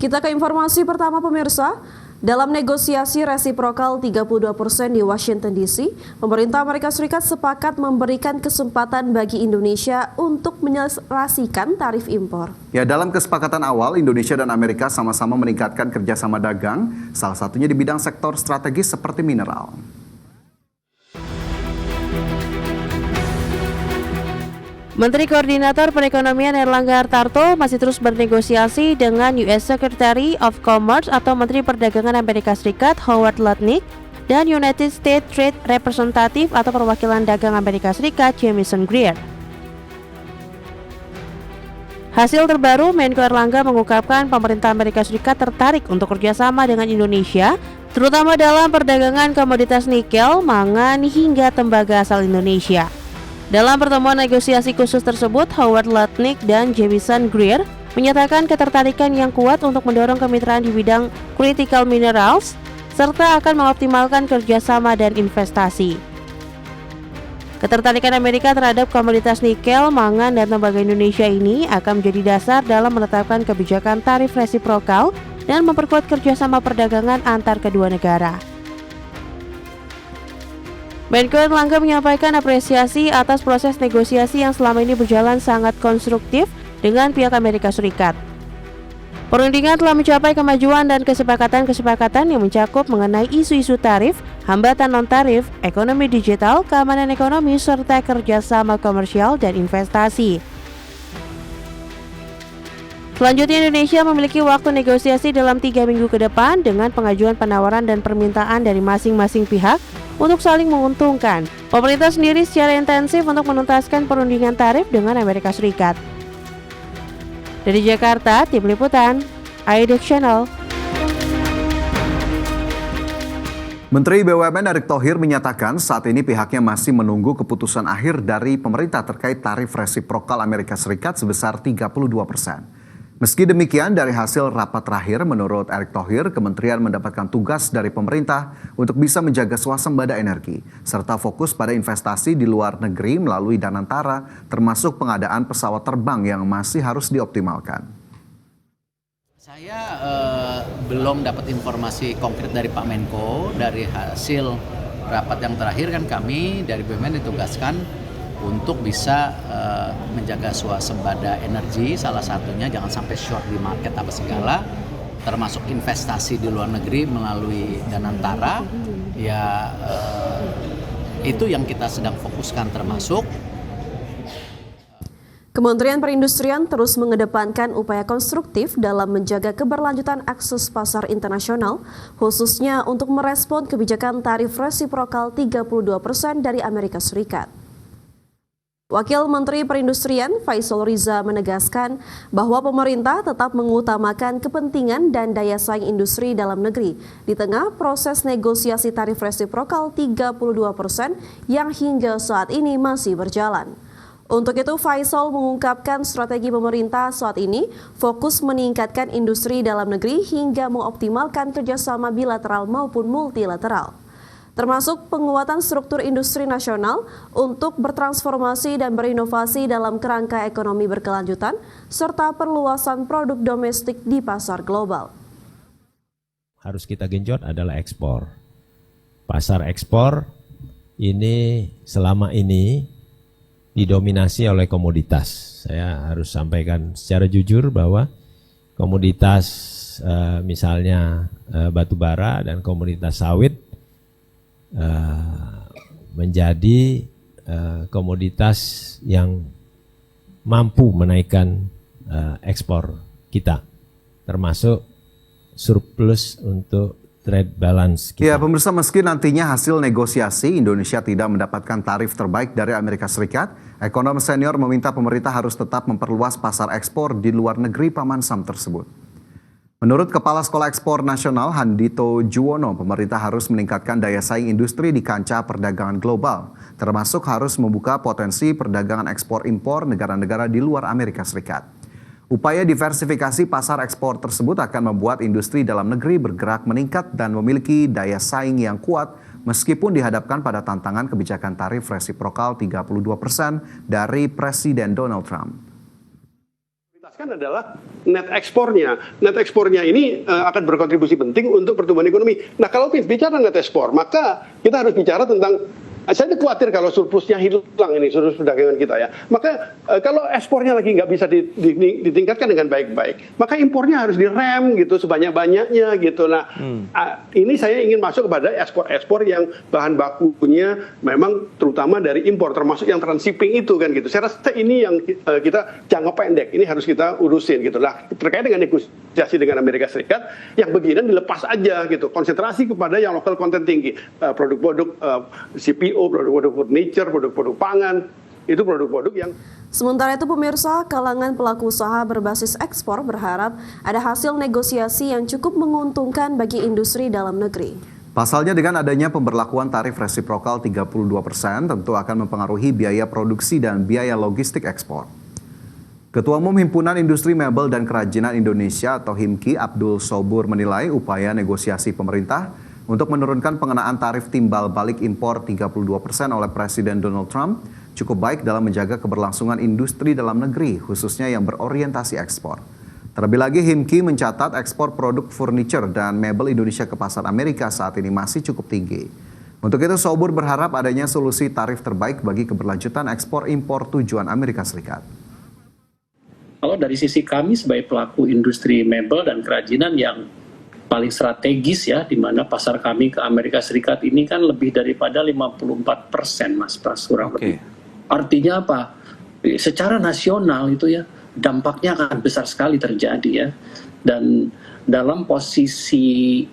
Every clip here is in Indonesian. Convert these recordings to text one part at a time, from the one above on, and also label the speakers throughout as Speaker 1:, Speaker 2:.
Speaker 1: Kita ke informasi pertama pemirsa. Dalam negosiasi resiprokal 32% di Washington DC, pemerintah Amerika Serikat sepakat memberikan kesempatan bagi Indonesia untuk menyelesaikan tarif impor.
Speaker 2: Ya, dalam kesepakatan awal, Indonesia dan Amerika sama-sama meningkatkan kerjasama dagang, salah satunya di bidang sektor strategis seperti mineral.
Speaker 3: Menteri Koordinator Perekonomian Erlangga Hartarto masih terus bernegosiasi dengan US Secretary of Commerce atau Menteri Perdagangan Amerika Serikat Howard Lutnick dan United States Trade Representative atau Perwakilan Dagang Amerika Serikat Jamieson Greer. Hasil terbaru, Menko Erlangga mengungkapkan pemerintah Amerika Serikat tertarik untuk kerjasama dengan Indonesia, terutama dalam perdagangan komoditas nikel, mangan, hingga tembaga asal Indonesia. Dalam pertemuan negosiasi khusus tersebut, Howard Lutnick dan Jamieson Greer menyatakan ketertarikan yang kuat untuk mendorong kemitraan di bidang critical minerals, serta akan mengoptimalkan kerjasama dan investasi. Ketertarikan Amerika terhadap komoditas nikel, mangan, dan tembaga Indonesia ini akan menjadi dasar dalam menetapkan kebijakan tarif resiprokal dan memperkuat kerjasama perdagangan antar kedua negara. Menko Erlangga menyampaikan apresiasi atas proses negosiasi yang selama ini berjalan sangat konstruktif dengan pihak Amerika Serikat. Perundingan telah mencapai kemajuan dan kesepakatan-kesepakatan yang mencakup mengenai isu-isu tarif, hambatan non-tarif, ekonomi digital, keamanan ekonomi, serta kerjasama komersial dan investasi. Selanjutnya, Indonesia memiliki waktu negosiasi dalam 3 minggu ke depan dengan pengajuan penawaran dan permintaan dari masing-masing pihak untuk saling menguntungkan. Pemerintah sendiri secara intensif untuk menuntaskan perundingan tarif dengan Amerika Serikat. Dari Jakarta, Tim Liputan, iDex Channel.
Speaker 2: Menteri BUMN Erick Thohir menyatakan saat ini pihaknya masih menunggu keputusan akhir dari pemerintah terkait tarif resiprokal Amerika Serikat sebesar 32%. Meski demikian, dari hasil rapat terakhir, menurut Erick Thohir, kementerian mendapatkan tugas dari pemerintah untuk bisa menjaga swasembada energi, serta fokus pada investasi di luar negeri melalui Danantara, termasuk pengadaan pesawat terbang yang masih harus dioptimalkan.
Speaker 4: Saya belum dapat informasi konkret dari Pak Menko. Dari hasil rapat yang terakhir kan kami dari BUMN ditugaskan untuk bisa menjaga swasembada energi, salah satunya jangan sampai short di market apa segala, termasuk investasi di luar negeri melalui Danantara. Ya itu yang kita sedang fokuskan termasuk.
Speaker 1: Kementerian Perindustrian terus mengedepankan upaya konstruktif dalam menjaga keberlanjutan akses pasar internasional, khususnya untuk merespon kebijakan tarif resiprokal 32% dari Amerika Serikat. Wakil Menteri Perindustrian Faisal Riza menegaskan bahwa pemerintah tetap mengutamakan kepentingan dan daya saing industri dalam negeri di tengah proses negosiasi tarif resiprokal 32% yang hingga saat ini masih berjalan. Untuk itu, Faisal mengungkapkan strategi pemerintah saat ini fokus meningkatkan industri dalam negeri hingga mengoptimalkan kerjasama bilateral maupun multilateral, termasuk penguatan struktur industri nasional untuk bertransformasi dan berinovasi dalam kerangka ekonomi berkelanjutan, serta perluasan produk domestik di pasar global.
Speaker 5: Harus kita genjot adalah ekspor. Pasar ekspor ini selama ini didominasi oleh komoditas. Saya harus sampaikan secara jujur bahwa komoditas misalnya batu bara dan komoditas sawit menjadi komoditas yang mampu menaikkan ekspor kita, termasuk surplus untuk trade balance kita.
Speaker 2: Ya, pemirsa, meski nantinya hasil negosiasi Indonesia tidak mendapatkan tarif terbaik dari Amerika Serikat, ekonom senior meminta pemerintah harus tetap memperluas pasar ekspor di luar negeri paman SAM tersebut. Menurut Kepala Sekolah Ekspor Nasional Handito Juwono, pemerintah harus meningkatkan daya saing industri di kancah perdagangan global, termasuk harus membuka potensi perdagangan ekspor-impor negara-negara di luar Amerika Serikat. Upaya diversifikasi pasar ekspor tersebut akan membuat industri dalam negeri bergerak meningkat dan memiliki daya saing yang kuat meskipun dihadapkan pada tantangan kebijakan tarif resiprokal 32% dari Presiden Donald Trump.
Speaker 6: kan adalah net ekspornya. Net ekspornya ini akan berkontribusi penting untuk pertumbuhan ekonomi. Nah, kalau bicara net ekspor, maka kita harus bicara tentang, saya khawatir kalau surplusnya hilang ini, surplus perdagangan kita ya. Maka kalau ekspornya lagi nggak bisa ditingkatkan dengan baik-baik, maka impornya harus direm gitu sebanyak-banyaknya gitu. Nah, ini saya ingin masuk kepada ekspor-ekspor yang bahan bakunya memang terutama dari impor, termasuk yang transshipping itu kan gitu. Saya rasa ini yang kita jangka pendek, ini harus kita urusin gitu lah. Terkait dengan negosiasi dengan Amerika Serikat, yang beginian dilepas aja gitu. Konsentrasi kepada yang local content tinggi, produk-produk CPO, produk-produk furniture, produk-produk pangan, itu produk-produk yang...
Speaker 1: Sementara itu pemirsa, kalangan pelaku usaha berbasis ekspor berharap ada hasil negosiasi yang cukup menguntungkan bagi industri dalam negeri.
Speaker 2: Pasalnya dengan adanya pemberlakuan tarif resiprokal 32% tentu akan mempengaruhi biaya produksi dan biaya logistik ekspor. Ketua Umum Himpunan Industri Mebel dan Kerajinan Indonesia atau HIMKI Abdul Sobur menilai upaya negosiasi pemerintah untuk menurunkan pengenaan tarif timbal balik impor 32% oleh Presiden Donald Trump cukup baik dalam menjaga keberlangsungan industri dalam negeri, khususnya yang berorientasi ekspor. Terlebih lagi, HIMKI mencatat ekspor produk furniture dan mebel Indonesia ke pasar Amerika saat ini masih cukup tinggi. Untuk itu, Sobur berharap adanya solusi tarif terbaik bagi keberlanjutan ekspor-impor tujuan Amerika Serikat.
Speaker 7: Kalau dari sisi kami sebagai pelaku industri mebel dan kerajinan yang paling strategis ya, di mana pasar kami ke Amerika Serikat ini kan lebih daripada 54% Mas Pras, kurang lebih. Artinya apa? Secara nasional itu ya, dampaknya akan besar sekali terjadi ya. Dan dalam posisi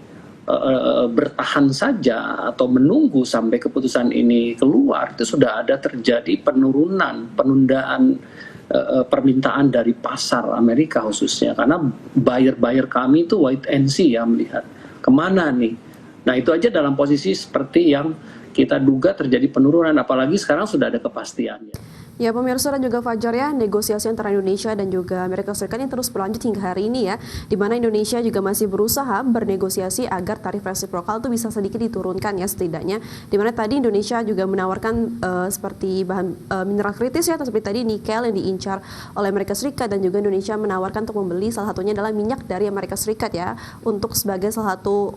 Speaker 7: bertahan saja atau menunggu sampai keputusan ini keluar, itu sudah ada terjadi penundaan permintaan dari pasar Amerika khususnya, karena buyer kami itu wait and see ya, melihat kemana nih. Nah itu aja dalam posisi seperti yang kita duga terjadi penurunan, apalagi sekarang sudah ada kepastiannya.
Speaker 1: Ya pemirsa dan juga Fajar ya, negosiasi antara Indonesia dan juga Amerika Serikat ini terus berlanjut hingga hari ini ya, di mana Indonesia juga masih berusaha bernegosiasi agar tarif resiprokal itu bisa sedikit diturunkan ya setidaknya, di mana tadi Indonesia juga menawarkan seperti bahan mineral kritis ya, seperti tadi nikel yang diincar oleh Amerika Serikat, dan juga Indonesia menawarkan untuk membeli salah satunya adalah minyak dari Amerika Serikat ya, untuk sebagai salah satu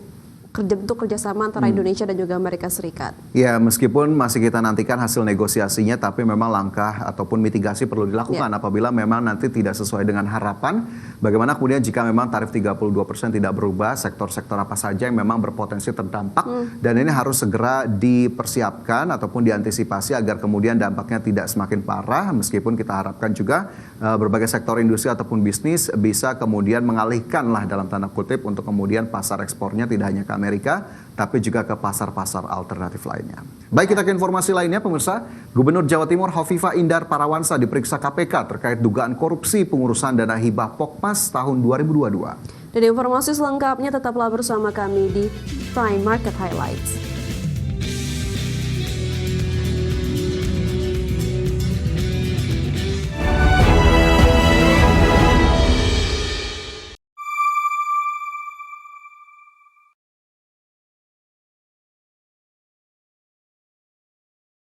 Speaker 1: bentuk kerjasama antara Indonesia dan juga Amerika Serikat.
Speaker 2: Ya, meskipun masih kita nantikan hasil negosiasinya, tapi memang langkah ataupun mitigasi perlu dilakukan apabila memang nanti tidak sesuai dengan harapan. Bagaimana kemudian jika memang tarif 32% tidak berubah, sektor-sektor apa saja yang memang berpotensi terdampak, dan ini harus segera dipersiapkan ataupun diantisipasi agar kemudian dampaknya tidak semakin parah, meskipun kita harapkan juga berbagai sektor industri ataupun bisnis bisa kemudian mengalihkan lah dalam tanda kutip untuk kemudian pasar ekspornya tidak hanya ke Amerika, tapi juga ke pasar-pasar alternatif lainnya. Baik, kita ke informasi lainnya pemirsa. Gubernur Jawa Timur Hovifah Indar Parawansa diperiksa KPK terkait dugaan korupsi pengurusan dana hibah Pokmas tahun 2022.
Speaker 1: Dan informasi selengkapnya tetaplah bersama kami di Prime Market Highlights.